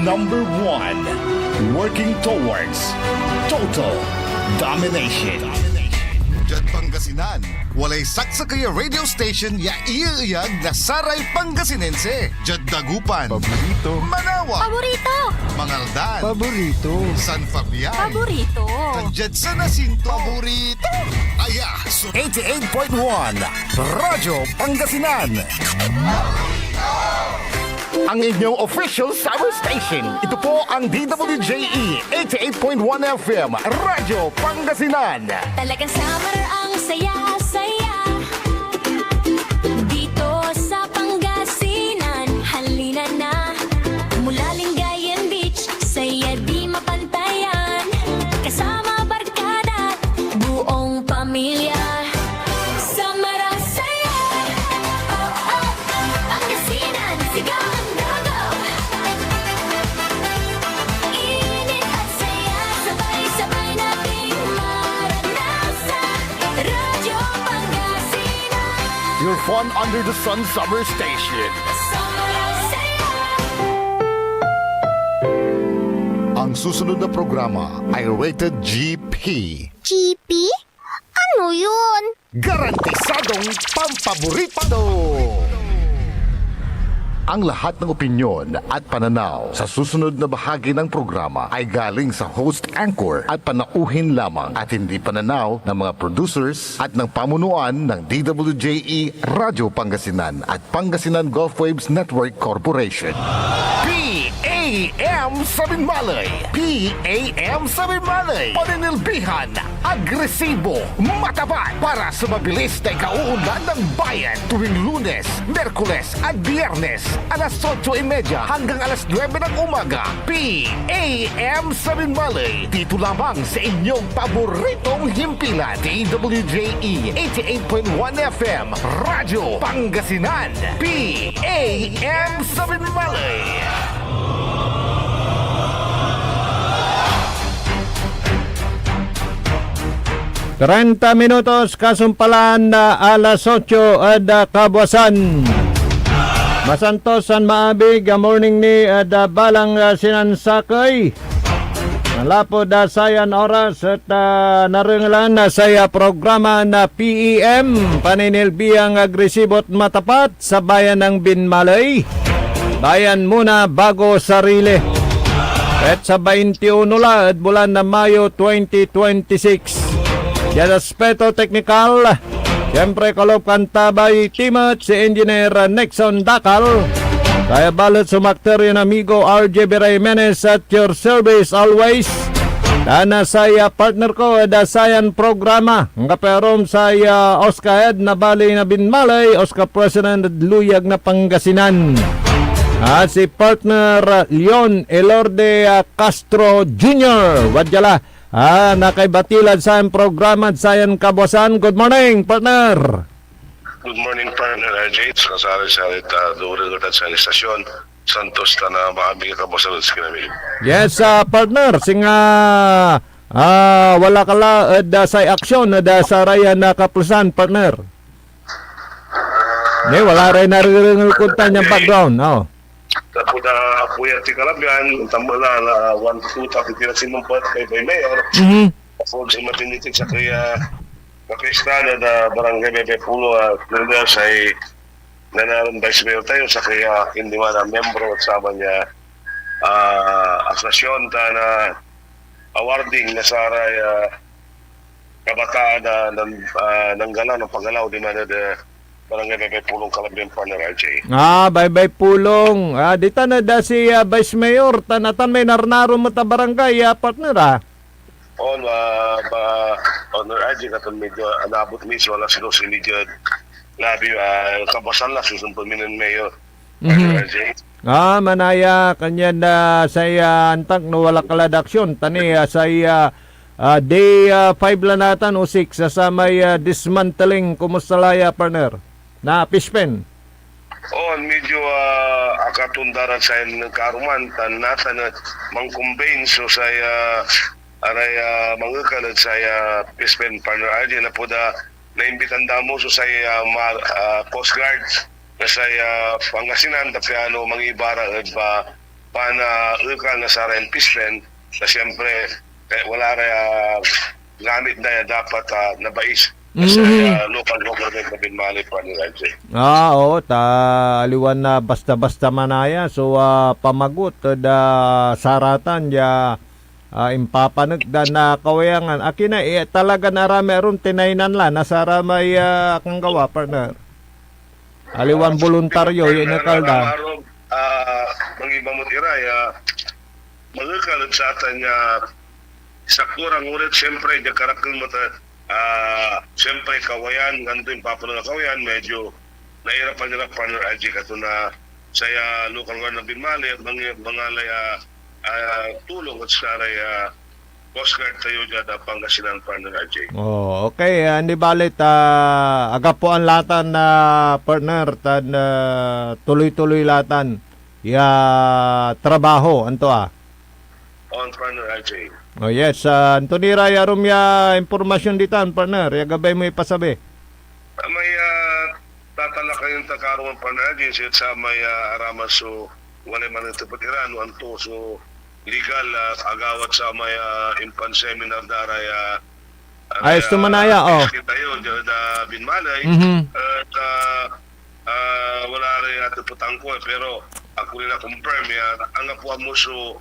number one, working towards total domination. Diyan Pangasinan, walay saksa kaya radio station ya iiyag na saray Pangasinense. Diyan Dagupan, Paborito. Manawa, Paborito! Mangaldan, Paborito. San Fabian, Paborito! Diyan sa Nasinto, paborito. Aya, so 88.1 Radyo Pangasinan. Ang inyong official summer station. Ito po ang DWJE 88.1 FM Radyo Pangasinan. Talagang summer ang saya-saya dito sa Pangasinan. Halina na mula Lingayen Beach, saya di mapantayan. Kasama barkada, buong pamilya. Summer ang saya. Oh, oh, oh. Pangasinan, sigaw ang dago. Init at saya, sabay-sabay nating maranasan. Radyo Pangasinan. Your fun under the sun summer station. Summer ang saya. Ang susunod na programa ay rated GP. GP? Ano yun? Garantisadong pampaborito! Ang lahat ng opinyon at pananaw sa susunod na bahagi ng programa ay galing sa host anchor at panauhin lamang at hindi pananaw ng mga producers at ng pamunuan ng DWJE Radio Pangasinan at Pangasinan Gulf Waves Network Corporation. PAM Sabinmalay! PAM Sabinmalay! Paninilbihan, agresibo, matapat para sa mabilis na ikauunlad ng bayan tuwing Lunes, Merkules at Biyernes alas 8:30 hanggang alas 9 ng umaga. PAM Sabinmalay! Dito lamang sa inyong paboritong himpilan. DWJE 88.1 FM Radyo Pangasinan. PAM Sabinmalay! 30 minutos kasumpalan na alas 8 at kabuasan. Masantos San Maabig, morning ni balang sinansakay. Malapod sayan oras at naringalan na saya programa na PEM, paninilbiyang agresibot matapat sa bayan ng Binmalay. Bayan muna bago sarili. At sa 21 at bulan na Mayo 2026. Yan aspeto technical, siyempre kalob kantabay timot si Engineer Nexon Dakal. Kaya balot sumakter yun amigo RJ Jimenez at your service always. Dana saya partner ko dasayan programa. Nga perom saya Oscar Ed na bali na Binmalay, Oscar President Luyag na Pangasinan. At si partner Leon Elorde Castro Jr. Wadjala. Nakaibatilad sa programa at sayan kabuasan. Good morning, partner. Good morning, partner RJ. Kasari-sarit doon at sa istasyon. Santos na maaming kabuasan sa kinamil. Yes, partner. Singa wala kala sa aksyon na sa raya na kaplusan, partner. Wala rin narikuntan niyang background. Tapos na puyat si Kalabyan, tambal na 1-2 tapos pinasinumpad kay Mayor. Tapos si matinitig sa kaya Kakristana na Barangay Bebe Pulo at Nanders ay nanaroon Vice Mayor tayo sa kaya hindi man na membro at sama niya asasyon na awarding na saray kabataan na nanggala ng paggalaw di man na Barangay Bebe Pulong Kalabyan, partner RJ. Bye-bye Pulong. Dita na da si Vice Mayor. Tanatan may narnaro mo ta barangay, partner Honor RJ katong medyo anabot mismo wala sila sinigad. Labi, kabasan lang susunod minan Mayor. Partner RJ. Manaya kanya na saya antag no wala kaladaksyon. Tani saya day 5 lang natan o 6 sa may dismantling. Kumusta laya, partner? Na Pispen. Medyo akatundaran sa ng karuman tan nasa na mangkumbain so saya aray mangukalad saya Pispen partner RJ na po da naimbitan damo so saya Coast Guard na saya Pangasinan tapi ano mangibara pa ukal na sa rin pisten na siyempre wala rin gamit na dapat nabais sa local government na binmali pa ni Raji. Oo, aliwan na basta-basta manaya. So, pamagot da saratan ya impapanagda na kawayangan. Akina, talaga narami aron tinainan la. Nasara may akong gawa, partner. Aliwan voluntaryo, yun na kalda. Mangibamot iray, magkakalad sa atin sa kurang ulit, siyempre, di karakal mo siyempre, kawayan, ganito yung papunong na kawayan, medyo nahirapan ng RG kato na saya local government na binmali at mangalay tulong at saray Coast Guard tayo dyan Pangasinan partner RG. Oh, okay. Hindi balit, aga po ang latan na partner, tan tuloy-tuloy latan. Trabaho, anto On partner RJ. Oh yes, Antonira yarum ya impormasyon ditan partner, ya gabay mo ipasabi. May tatalak kayong takarong partner RJ sa may araman so wala man ito patiran, anto so legal agawat sa may impan seminar daray Ayos tumanaya, oh. Tayo da binmalay at wala rin ato putang ko pero ako rin na-confirm yan ang apuan mo so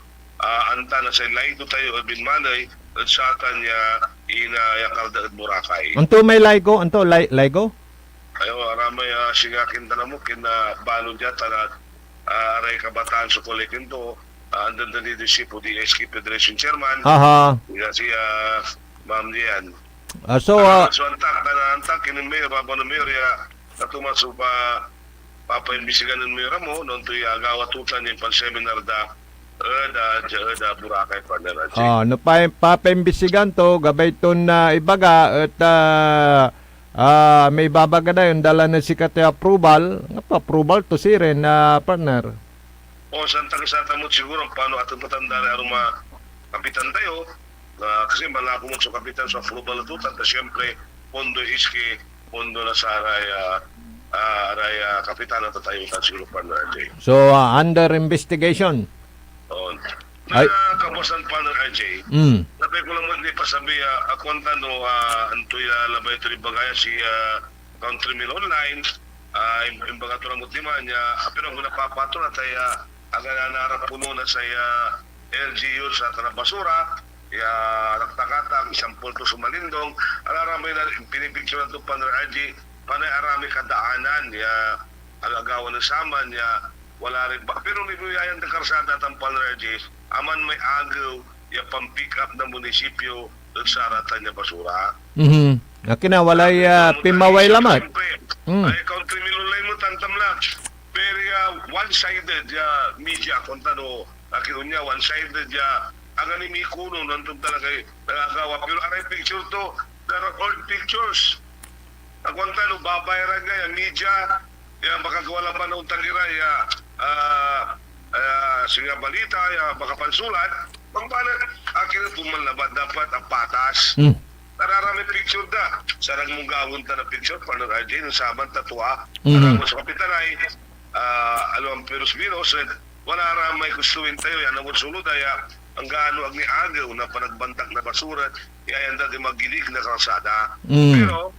anta na sa laito tayo at binmalay at sa kanya inayakalda at Boracay. Anto may laigo, anto laigo? Ayo aramay sigakin na mo kina balon dyan tanat aray kabataan sa kolekin to andan na leadership o DSK Federation Chairman. Aha. Si Ma'am Dian. So antak kinin mayor, baba ng mayor ya natumaso pa papaimbisigan ng mayor mo noon to agawatutan yung pan-seminar da Boracay partner. No papaimbisigan to gabay ton na ibaga at may babaga na yung dala na sikat approval. Approval to si rin na partner. O santang sa tamot siguro paano atong patanda na arong mga kapitan tayo kasi malabo mo sa kapitan sa approval na tutan ta siyempre pondo iski pondo na sa araya kapitan na tayo ta siguro partner. So under investigation. Na kabosan partner RJ. Napay ko lang mo hindi pasabi ako ang tanong antoy labay ito rin bagaya si Countryman Online imbaga ito lang mutiman niya pero kung napapato na tayo aga na narap puno na sa LGU sa Tanabasura naktakatang isang pulto sumalindong alaramay na pinipicture na ito partner RJ panay arami kadaanan alagawan ng saman wala rin ba pero nibuyayan ng karsada ng partner RJ aman may agaw pang-pick up ng munisipyo sa saratan niya basura. Nakina walay pimaway lamat. Ay Countryman Online mo tantam lang. Pero one-sided media kung tano nakilun niya one-sided ang animi kuno nandun talaga nagagawa pero aray picture to there are old pictures. Ang tano babayaran niya media makagawa lang man ng tagiray sige balita baka pansulat pangpala akin na pumalabad dapat ang patas nararami picture da sarang mong gawin ta na picture paano RJ nung saman tatua sarang mo sa kapitan ay alam Perus Biros wala ramay gustuin tayo yan ang sulod ay ang gaano agni agaw na panagbantak na basura yan dati magilig na kalsada pero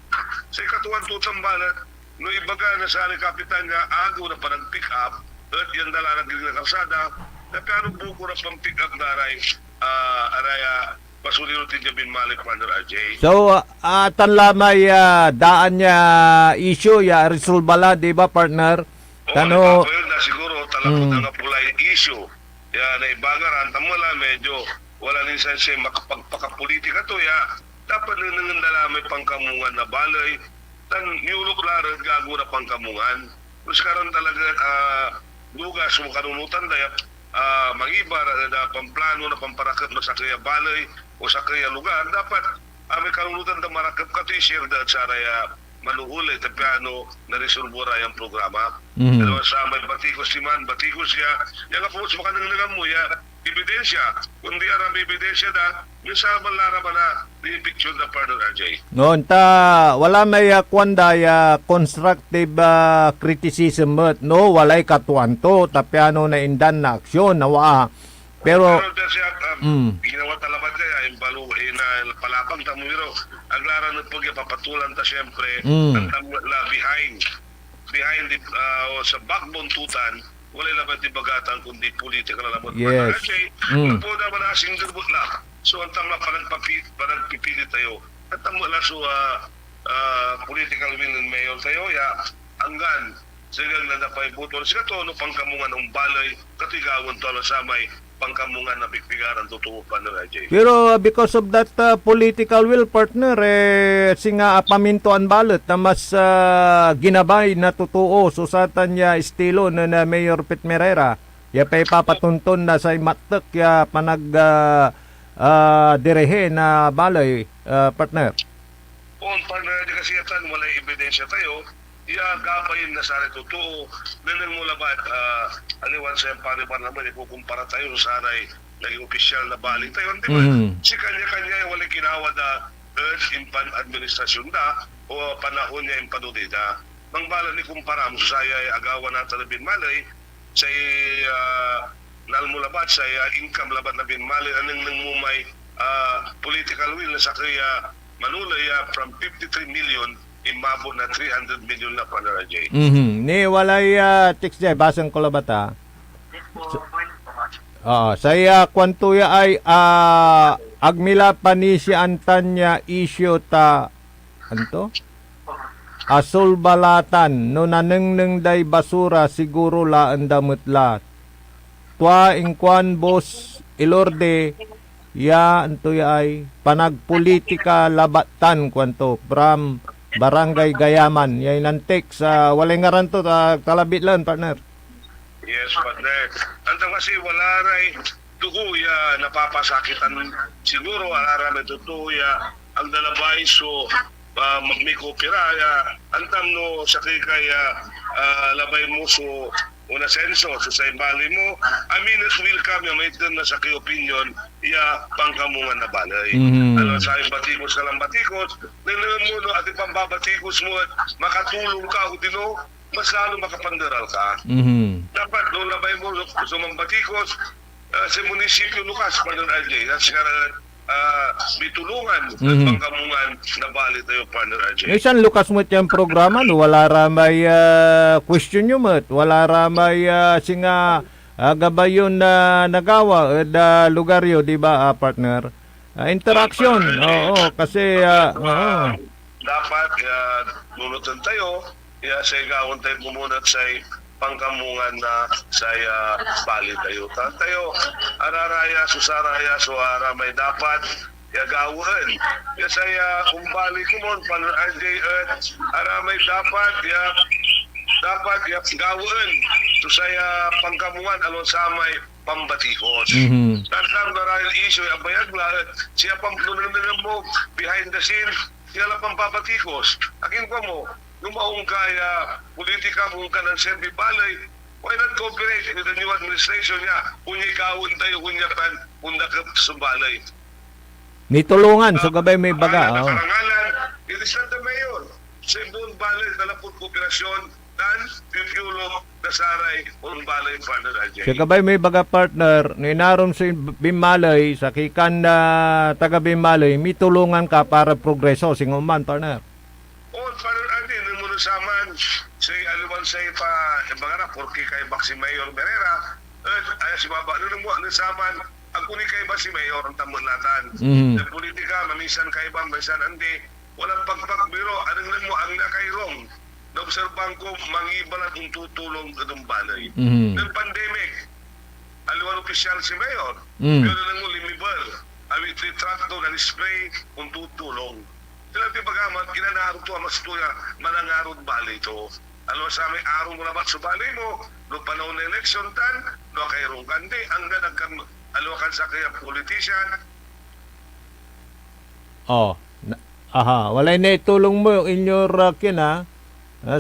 sa ikatuwan tutang balat no ibaga na sa kapitan niya agaw na panag-pick up at yan dala naging na kalsada na pero buko na pang pick up na araya pasuliro tinja binmali partner RJ. So tanlamay daan niya issue resolve bala di ba partner? Tano na siguro talapod nga pulay issue na ibagaran tamala medyo wala nin sense makapagpakapolitika to dapat nang dalamay pangkamungan na balay tan niulok laro gago na pangkamungan kasi karon talaga lugas mo kanunutan daya mangibar na pamplano na pamparakap na sa kaya balay o sa kaya lugar dapat may kanunutan na marakap ka t-shirt at saraya manuhuli at piano na resolvora yung programa dalawa sa may batikos si man batikos siya yan nga po sa makanang mo ebidensya kundi arang ebidensya Minsan malara ba na picture na partner RJ? Noon ta wala may kwanda ya constructive criticism no walay katuanto tapiano na indan na aksyon nawa pero Pero siya, ginawa talabat niya, yung balo, na palapang tamuro. Ang lara ng pagpapatulan ta siyempre, ang la behind the, sa backbone tutan, wala labat di bagatan, kundi politika na lamot. Yes. Okay, po naman na singgabot na. So, ang tama panagpipili tayo. At ang wala so, political will and mayor tayo, ya, hanggan, sigang na napay butol. Siya to, no, pangkamungan ng balay, katigawan to, samay, pangkamungan na bigpigaran totoo pa na RJ. pero because of that political will partner singa pamintuan balot na mas ginabay na totoo susatan niya estilo na Mayor Pete Merera ya pay papatunton na sa matek ya panag direhe na balay partner. Kung partner di kasiyatan, wala ebidensya tayo, gabay na sa totoo, nanang mula ba, aliwan sa yung panipan naman, ikukumpara tayo sa sanay, naging opisyal na bali tayo, di ba? Si kanya-kanya yung wala ginawa na urge impan administrasyon na, o panahon niya yung panudida. Mang bala ni kumpara mo sa saya, agawan natin na binmalay, sa nalmulabat, sa income labat na binmalay, anong nangmumay political will na sa kaya manulay from 53 million imabot na 300 million na pa na RJ. Ni walay text jay basang ko labata. Saya kwanto ya ay agmila pa ni si Antanya issue ta anto? Asul balatan no nanengneng day basura siguro la andamutla. Tua ingkwan boss ilorde ya anto ya ay panagpolitika labatan kwanto from Barangay Gayaman, yay nantik sa walay nga ranto talabit lang partner. Yes, partner. Antang kasi wala ray tuguya napapasakitan siguro alara may tutuya ang dalabay so magmikopira ya antam no sakay kaya labay mo so una senso so sa imbali mo amin as welcome ya may na sa kay opinion ya pangkamungan na balay. Ano sa batikos ka lang batikos nilang mo no at pambabatikos mo at makatulong ka utino mas lalo makapandaral ka. Dapat no labay mo so mambatikos sa munisipyo Lucas Partner RJ that's bitulungan at pangkamungan na bali tayo Partner RJ. Isan lukas mo tiyang programa no wala ramay question nyo mo wala ramay singa gabayon na nagawa lugar yo di ba partner interaction kasi dapat nunutan tayo sa igawon tayo pumunat sa pangkamungan na sa bali tayo araraya susaraya suara may dapat gawin saya umbali kumon Partner RJ aramay dapat gawin to saya pangkamungan alon samay pambatikos. Tanang darayal issue abayag lahat siya pampunan mo behind the scene siya lang pampabatikos. Akin ko mo lumaong kaya politika mong ka ng serbi balay why not cooperate with the new administration niya kunya kawin tayo kunya pan kunda ka sa balay. Nitulungan so gabay may baga. Nakarangalan, it is not the mayor. Sa ibang balay, dalapot kooperasyon, tan, pipyulong, nasaray, unang balay, Partner RJ. So gabay may baga partner, ninarom sa Bimalay, sa kikan na taga Bimalay, mitulungan ka para progreso, singuman partner. Oo, Partner RJ, nung muna saman, sa aluman sa ipa, ibang porque kay Baxi Mayor Merera, ay si Baba, nung mo, saman, ang kuni kay ba si Mayor ang tamulatan. Sa politika, mamisan kay ba, mamisan hindi, walang pagpagbiro, anong lang mo, ang nakairong. Naobserbahan ko, mangibalan ang tutulong ng balay. Ng pandemic, aluan opisyal si Mayor, pero lang mo limibal, awit retract doon, na-display kung tutulong. Sila di bagaman, ginanarot to, mas tuya, manangarot balay to. Alam sa aming araw mo naman sa balay mo, no panahon na election tan, no kairong kandi, hanggang aluakan sa kaya politician. Walay na itulong mo yung inyor kina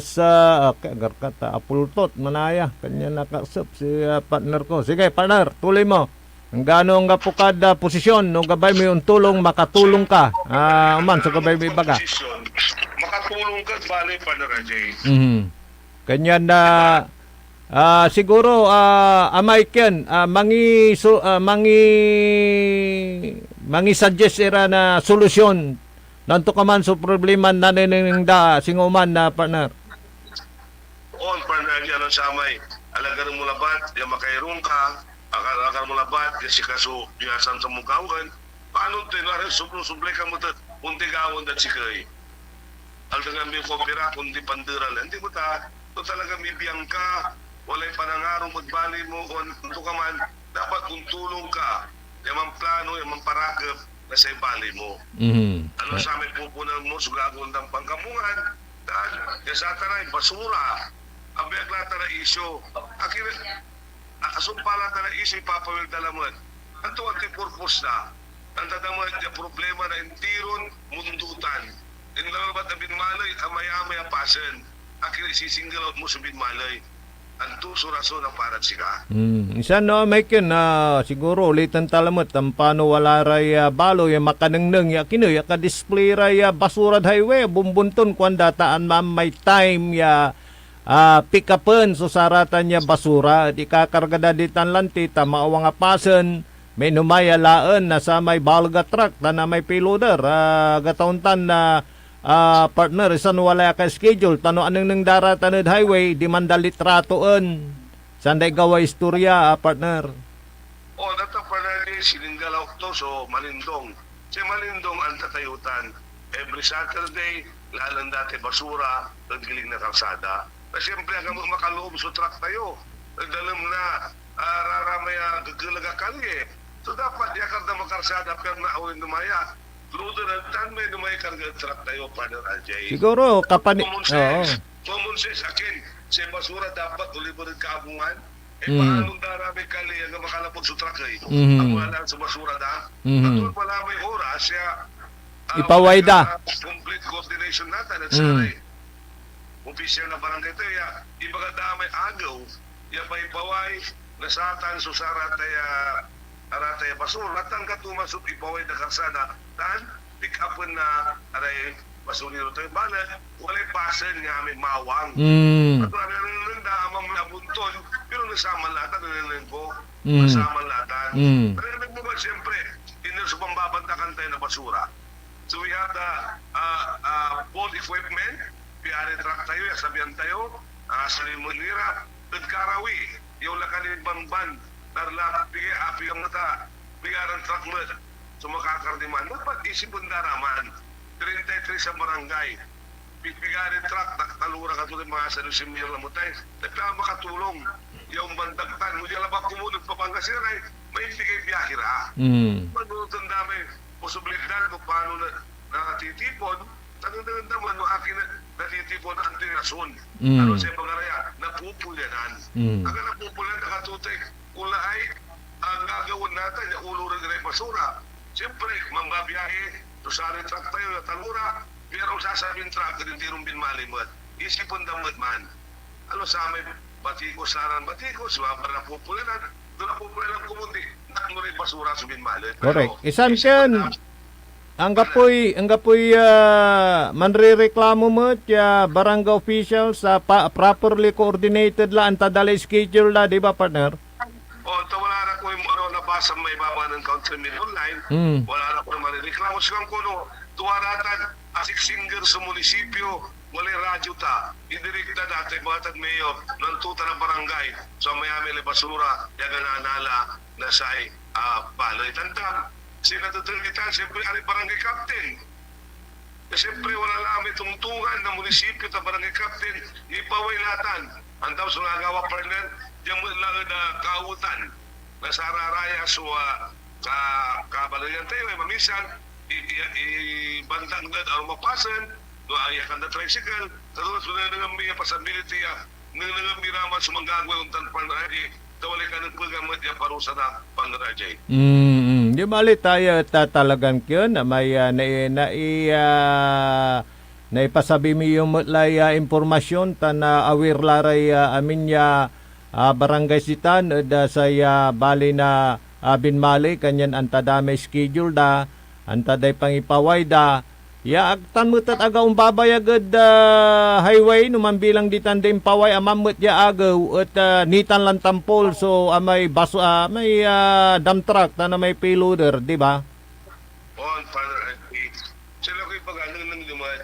sa agarkata apultot manaya kanya nakasap si partner ko. Sige partner, tuloy mo. Ang gano nga pukad posisyon no gabay mo yung tulong makatulong ka. Man sa gabay mo ibaga. Posisyon, makatulong ka bali pa na Rajay. Kanyan na siguro amay ken mangi suggest era na solusyon nanto ka man sa problema na da singuman na partner. On partner yan ang samay. Alagan mo labat, yung makairong ka, alagan mo labat, yung si kaso, yasan sa mukawan. Paano ito? Sublay ka mo ito, kunti gawon at si kay. Aldangan may kopira, kundi pandiral. Hindi mo ta, ito talaga may biyang ka, walay panangarong magbali mo, kung ito ka man, dapat kung tulong ka, yung mga plano, yung mga parakap, na sa ibali mo. Ano sa amin pupunan mo, sugagawin ng pangkamungan, dahil yung sa taray, basura, ang biyagla na isyo. Asumpala na isyo, ipapawil dalamot. Anto ang purpose na, ang dadamot yung problema na intiron, mundutan. Inalabat na binmalay, amay-amay ang pasen. Akin isisingle out mo sa binmalay. Ang tuso-raso na parang sika. Isa no may ken siguro ulitan talamot ang paano wala ray balo yung makanengneng ya kino ya ka-display ray basura highway bumbunton kung dataan may time ya pick upin so saratan niya basura di kakargada ditan lanti tama nga pasen may numaya laan na sa may balga truck na may payloader gatauntan na partner isan wala ka schedule tano anong nang daratan highway di man dalitratoen sanday gawa istorya partner. Dato partner ni sininggalaw to so Malindong. Si Malindong ang tatayutan. Every Saturday, lalang dati basura, naggiling na kalsada. Na siyempre hanggang makaloob sa truck tayo. Nagdalam na raramaya gagalaga kalye. So dapat yakar na makarsada pero na awin dumaya. Ludo na tan may dumaya karga truck tayo, partner Ajay. Siguro kapani Common sense akin, sa basura dapat ulibunin kaabungan. Paanong darami kali hanggang makalapot sa truck eh. Ang wala sa basura da. At wala may oras, ipaway da. Complete coordination natin at saray. Opisyal na barangay ito, ibaga damay agaw, pa ipaway, nasatan so arataya basura, natang katumasok ipaway na karsada, tan, pick upin na aray basuriro tayo balat, walay pasen nga may mawang. At wala nang daamang nabunton, pero nasama latan, nasama latan. Pero mo ba, siyempre, sa pambabantakan tayo na basura. So we have the board equipment, piyari truck tayo, sabihan tayo, sa limunira, nagkarawi, yung lakanin ban, darla, bigay api ang mata, bigaran truck mo, so makakardiman. Dapat isipon daraman, 33 sa barangay, bigaran truck, nakatalura ka tuloy mga salusimir na mo tayo, nagkala makatulong, yung bandagtan, hindi alam ba kumunod pa Pangasinan, may bigay biyahira. Manutan dami, posibilidad kung paano natitipon, tanong naman mo akin natitipon ang tirason. Ano sa pangaraya, napupulyanan. Ang napupulyanan, nakatutay, kula ay ang gagawin natin, yung uluran nila yung basura. Siyempre, mambabiyahe, tusari truck tayo, talura, pero sasabihin truck, rintirong binmali mo. Isipon damot man. Ano sa amin, batikos, saran batikos, wapar na pupulyanan, doon na pupulyanan kumundi, nakunin basura sa binmali. Correct. Isan ken ang gapoy manrereklamo mo ya barangay official sa properly coordinated la anta dala schedule la di ba partner? Wala na ko yung nabasa may baba ng countryman online. Wala na ko naman reklamo silang kuno tuwaratan asik singer sa munisipyo wala radyo ta idirekta dati batad mayor ng tuta ng barangay so mayami basura yaga nanala na say baloy tandam sinatutulitan siyempre ari barangay captain siyempre wala namin tungtungan ng munisipyo ta barangay captain ipawailatan ang daw sa nagawa partner diyan mo lang na kautan na sararaya so kabalayan tayo mamisan ibantang na ang mapasan ayakan na tricycle katulad so na may possibility nang miraman sumanggagawin ang tanpan na tawali ka ng paggamit yung parusa na pandarajay. Di bali tayo tatalagan kyo na may naipasabi mo yung mutlay impormasyon ta na aware laray amin ya barangay sitan da sa bali na Binmali kanyan anta da may schedule da, anta day pangipaway da. Ya agtan mo tat aga umbabay agad highway numan bilang ditan din paway amamot ya agaw at nitan lang tampol so may baso may dump truck na may payloader, di ba? On Father Andy, sila ko'y pag-anong ng lumad,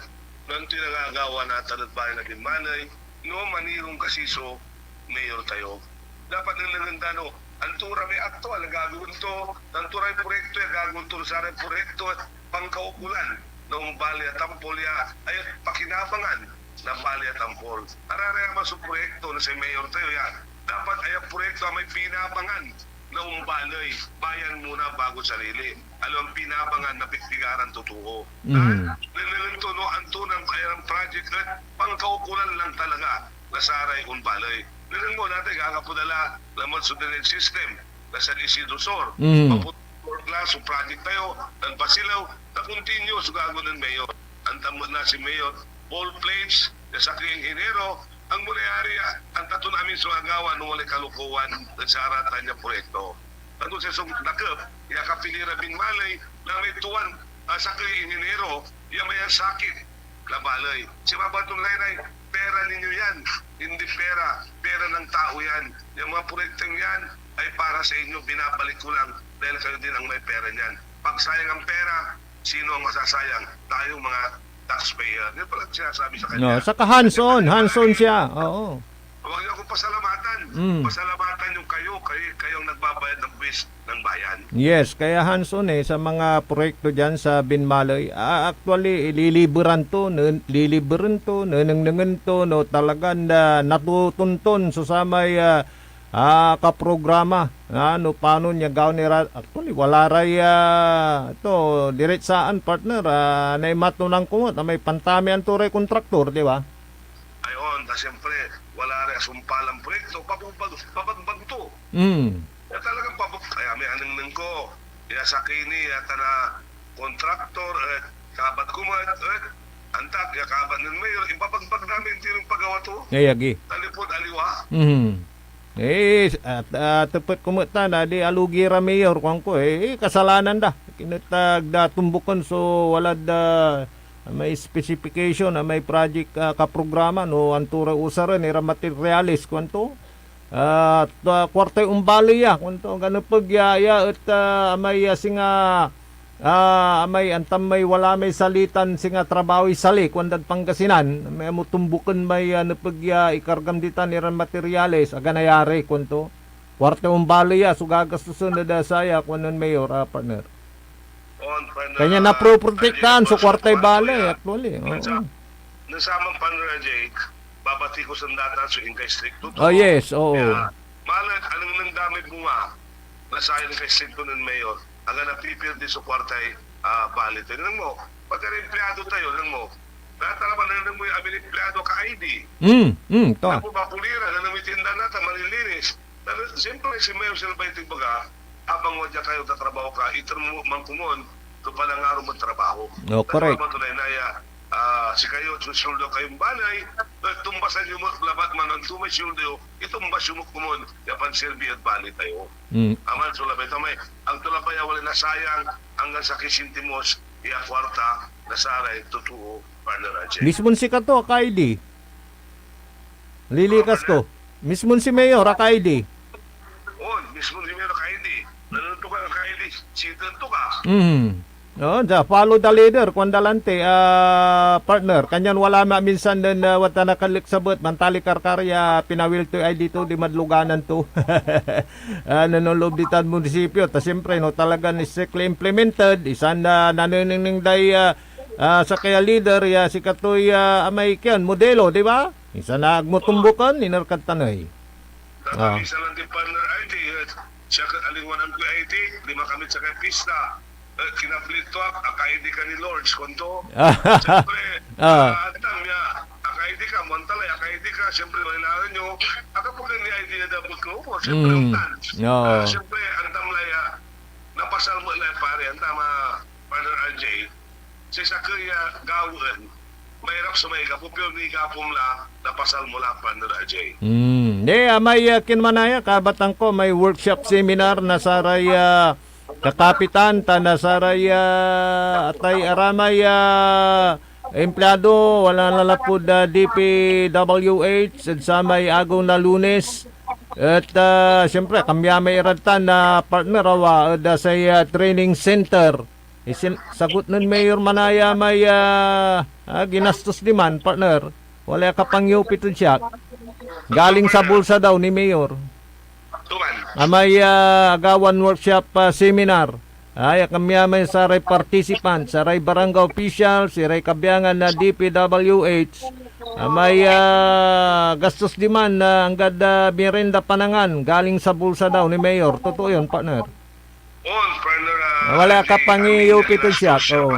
nang tinangagawa natin at bahay na Binmalay, no manirong kasiso, mayor tayo. Dapat nang nangandano, antura may aktual, gagawin to, antura may proyekto, gagawin to sa proyekto at pangkaukulan noong bali at tampol ya, ay pakinabangan na bali at tampol. Araraya man sa proyekto na si mayor tayo yan. Dapat ay ang proyekto may pinabangan na umbalay, bayan muna bago sarili. Alam, pinabangan na bigbigaran totoo. Dahil, nililito no, ang tunang kaya ng project at pangkaukulan lang talaga na saray umbalay. Nilang mo natin, kakapudala naman sa direct system na sa Isidro Sor. For class, so project tayo, ng Basilaw, na continuous gago ng mayor. Ang tamod na si mayor, all plates, na sa Enero, ang munayari, ang tato namin sa agawan nung wala kalukuhan at sa aratan niya proyekto. Tanto sa isang nakap, yakapilira Binmalay, na may tuwan sa Enero, yung may sakit, labalay. Si Mabatong Lainay, pera ninyo yan, hindi pera ng tao yan. Yung mga proyektong yan ay para sa inyo, binabalik ko lang dahil kayo din ang may pera niyan. Pag sayang ang pera, sino ang masasayang? Tayong mga taxpayer. Yan pala sinasabi sa kanya. No, saka hands-on siya. Oo. Huwag niyo akong pasalamatan. Pasalamatan yung kayong nagbabayad ng buwis ng bayan. Yes, kaya hands-on sa mga proyekto dyan sa Binmalay. Actually, liliberan to, nanangan to, no, talagang natutunton so sa may kaprograma. No, paano niya gawin ni actually, wala ray ito, diretsaan partner, na matunang kumot, may pantamian to ray kontraktor, di ba? Ayon, siyempre, wala rin sumpalang proyekto, pabagbag to. Kaya talagang kaya may anang ko, kaya sa kini, yata na kontraktor, kabat kumat, antak, kaya kabat ng mayor, ipabagbag namin, hindi rin pagawa to. Yagi. Talipod, aliwa. Tepat kumata na di alugira mayor kung ko kasalanan da. Kinatag da tumbukan so wala da may specification na may project kaprograma no antura usaran era materialis kwanto kwarta umbali ya kwanto ganun pagyaya at may singa may antam may wala may salitan singa trabaho sali kwandag Pangasinan may mutumbukan may napagya ikargam ditan era materialis aganayari kwanto kwarta umbali ya so gagastusan na saya kwanon mayor partner. Kanya naproprotektahan sa kwartay balay actually. Nasamang Panra Jake, babati ko sa data so in kay stricto to. Oh yes, oo. Malat, anong nang dami bunga na sa in kay stricto ng mayor, ang napipil di sa kwartay balay. Tignan mo, pagka empleyado tayo, tignan mo, natalaman na mo yung aming empleyado ka-ID. To. Ako mapulira, na may tinda natin, malilinis. Siyempre, si mayor sila ba yung tigbaga, habang wadya kayo tatrabaho ka, itarmo man kumon, ito pa lang araw magtrabaho. No, correct. Si kayo, susuldo kayong banay, tumbasan yung labat man ang tumay suldo, itumbas yung kumon, yapan silbi at bali tayo. Aman, sulabay, tamay, ang tulapay wala na sayang, hanggang sa kisintimos, iya kwarta, nasaray, totoo, partner Ajay. Mismon si Kato, ka-ID. Lilikas ko. Mismon si Mayor, ka-ID. Oo, mismo si Mayor ka-ID. Nanuto ka ka-ID, sinto ka. Follow the leader, kwandalante, partner. Kanyan wala minsan din wata nakalik sabot, mantali karkarya, pinawil to ay dito, di madluganan to. Nanolob ditan munisipyo. Ta siyempre, no, talaga ni strictly implemented. Isan na naniningning day sa kaya leader, si Katoy amay kiyan, modelo, di ba? Isa na agmutumbukan, ninarkad tanay. Isa lang din partner ID, siya alingwanan ko ID, lima kami sa kay pista. Kinaplit to akaidi ka ni Lords konto. Siyempre, atam ya, akaidi ka, montalay, akaidi ka, siyempre, wala nyo, akapugan ni ID na dapat ko po, siyempre, siyempre, ang tamlay, napasal mo lang pare, ang tama, partner RJ, sa kaya gawin, mahirap sa may kapupil ni kapumla, napasal mo lang partner RJ. Hindi, may kinmanaya, kabatang ko, may workshop seminar na saray kakapitan, na saray atay aramay empleyado, wala nalapod DPWH, at sa may agong na Lunes. At siyempre, kamya may iratan na partner awa sa training center. Sagot nun Mayor Manaya may ginastos di man, partner. Wala ka pang yupit siya. Galing sa bulsa daw ni Mayor. Tuman. May agawan workshop seminar. Ay kamya may saray participant, saray barangay official, saray kabiyangan na DPWH. May gastos di man na anggad merenda panangan galing sa bulsa daw ni Mayor. Totoo yun, partner. Partner. Wala ka pang iupit siya. Oo.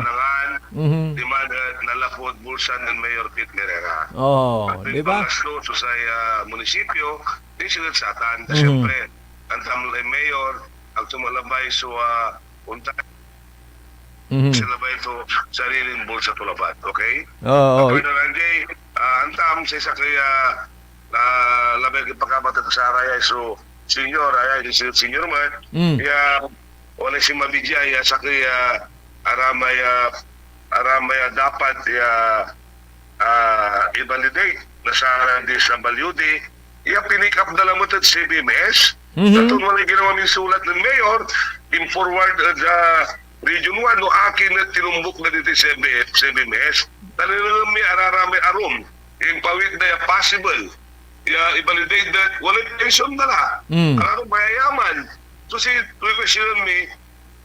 Di man nalapod bulsa ng Mayor Pete Herrera. Di ba? Pangaslo sa munisipyo, di sila satan. Siyempre, ang tamlay Mayor, ang tumalabay sa unta. Sila ba ito sariling bulsa tulabat, okay? Oo. Partner Andy, antam sa isa kaya labay pagkabatat sa araya so senior, ay senior man, ya wala si mabidya sa kaya aramaya dapat i-validate na sa DSWD iya pinikap na lamot at CBMS natun wala ginawa min sulat ng Mayor in forward Region 1 no akin na tinumbok na dito sa CBMS talagang may araramay arum in pawid na possible i-validate that wala pension na la aram mayayaman so si question me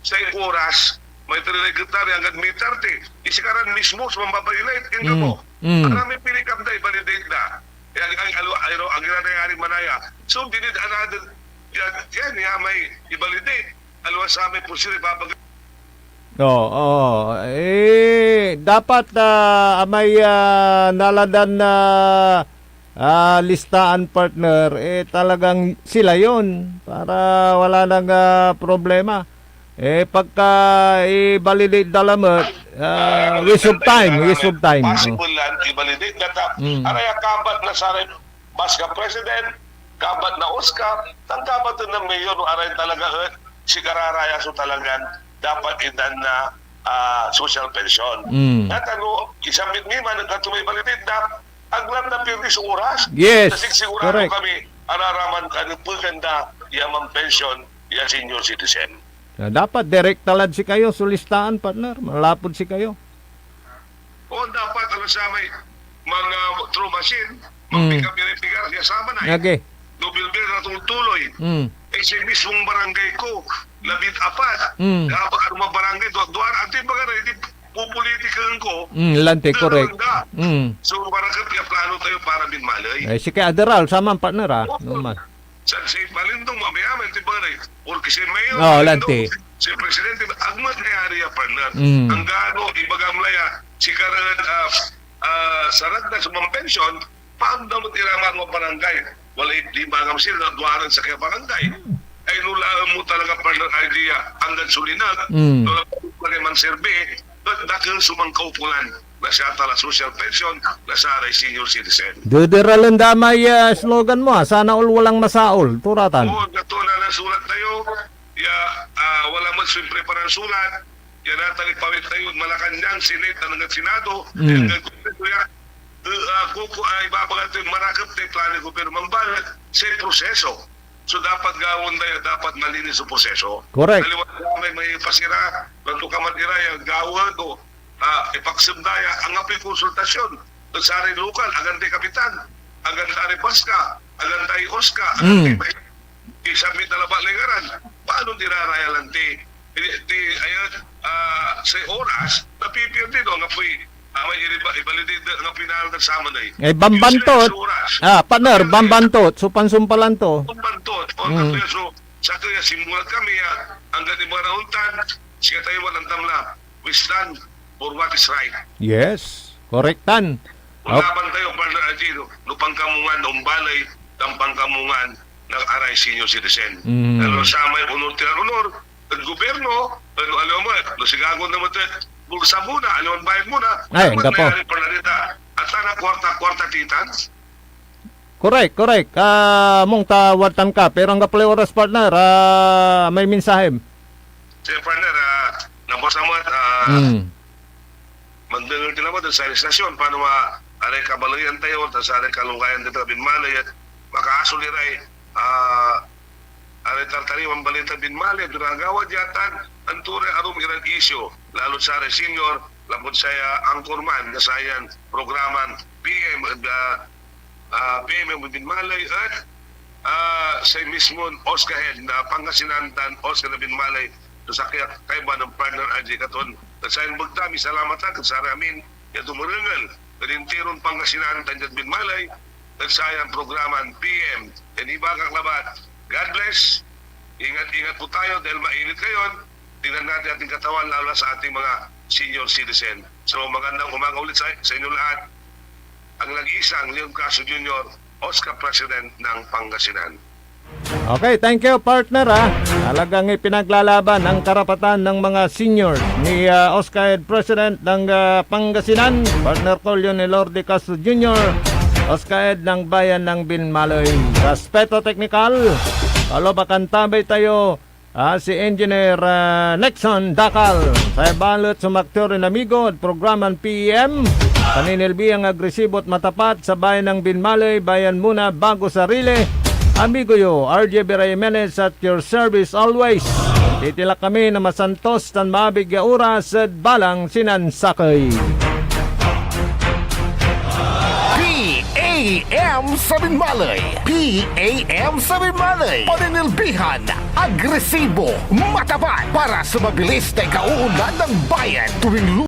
sa oras may trilegretary hanggang may 30 isikaran mismo sa mambabayilate in mo marami pinikap na i-validate na ang ginanayari manaya so dinid another yan may i-validate alwa sa amin po sila babag dapat may naladan na listaan, partner, talagang sila yon para wala nang problema. Pagka i-validate dalamot, waste of time. Possible lang i-validate data. Araya kabat na sa rin Baska President, kabat na Oscar, ang kabat ng Mayor, aray talaga si Kararaya so talagang dapat idan na social pension. At isang mitmi man nagkatumay validate na aglam na pirnis oras. Yes, kasi sigurado correct. kami araraman paganda yaman pension ya senior citizen. Dapat direct talad si kayo, sulistaan, partner. Malapod si kayo. Dapat sa may mga through machine, magpika-pira-pira, kasama na Okay. Dubil-bil na tuloy. Si mismong barangay ko, labit apat. Kapag ano mga barangay, duwar, ati baga na, hindi pupolitikan ko. Lante, correct. So, barangay, plano tayo para bin malay. Si kay Admiral, sama partner Naman. Sa Balindong, mabayaman, di ba rin? Porque si Mayor, lante. si Presidente, agmat na area, partner. Ang gano, ibagamlaya, si Karan, sarad na sa mga pension, paano daw mag-iraman mo barangay? Wala di magam sila, duwaran sa kaya barangay. Ay nulaan mo talaga, partner, idea, hanggang sulinag, nula pa rin man serbe, dahil sumangkaw pulan na siya tala social pension, na sa senior citizen. Dudiralan damay slogan mo sana all walang masaol. Turatan. Gato na ng sulat tayo. Wala man siyempre parang sulat. Yan natalik pawit tayo. Malacanang, Senate, ng Senado. Ibabagat tayo marakap tayo plano ko pero mambalat sa proseso. So dapat gawin tayo, dapat malinis ang proseso. Correct. Daliwat may pasira, ganito ka matiraya, gawin o ipaksimdaya ang api konsultasyon. Sa rin lokal, agantay kapitan, agantay Paska, agantay Oscar, agantay isabit na laba lingaran. Paano diraraya lang sa oras, napipir din o nga po'y may ibalidid nga pinahal nagsama na Bambantot. Partner, bambantot. So, pansumpalan to. Bambantot. So, sa kaya simulat kami, hanggang di mga nauntan, siya tayo walang tamla. We stand for what is right. Yes. Correctan. Laban tayo, partner Adino, no pangkamungan, umbalay, ng pangkamungan ng aray senior citizen. Ano sa may unor-tinanunor, ang gobyerno, alam mo, no sigagon naman tayo, bulsa muna, alam mo, bayad muna. Ay, hindi po. At sana kwarta-kwarta titan. Correct. Mong tawatan ka, pero ang kaplay oras partner, may mensahe. Sige, partner, napasamot, magdangol din naman sa istasyon, paano aray kabalayan tayo, tapos aray kalungkayan dito, binmalay, at makaasuliray, aray tartariwang balita binmalay, dunagawad yatan, ang tunay arum irang isyo, lalo sa aray senior, labot saya anchorman, nasayan, programan, PM, PM binmalay, at sa mismo Oscar Head na Pangasinantan, Oscar na binmalay, sa kaiba ng partner Aji Katon. Nagsayin magdami, salamat ka sa amin. Yan tumurangal. Kalintiron Pangasinantan dyan binmalay. Nagsayang programan PM. Yan iba kang labat. God bless. Ingat po tayo dahil mainit ngayon. Tingnan natin ating katawan lalo sa ating mga senior citizen. So magandang umaga ulit sa inyo lahat. Ang nag-iisang Leon Caso Jr., Oscar President ng Pangasinan. Okay, thank you partner Talagang ipinaglalaban ang karapatan ng mga senior ni Oscar President ng Pangasinan, partner ko Leonel Lorde Castro Jr., Oscar ng Bayan ng Binmaloy. Respeto Technical, kalobakan tabay tayo si Engineer Nexon Dakal. Sa balot sumaktor ng amigo at programang PM. Paninilbi ang agresibo at matapat sa Bayan ng Binmaloy, bayan muna bago sarili. Amigo yo, RJ Jimenez at your service always. Titilak kami na masantos tan maabig ya oras at balang sinansakay. PAM sa Binmalay. PAM sa Binmalay. Paninilbihan, agresibo, matapat para sa mabilis na ikauunlad ng bayan tuwing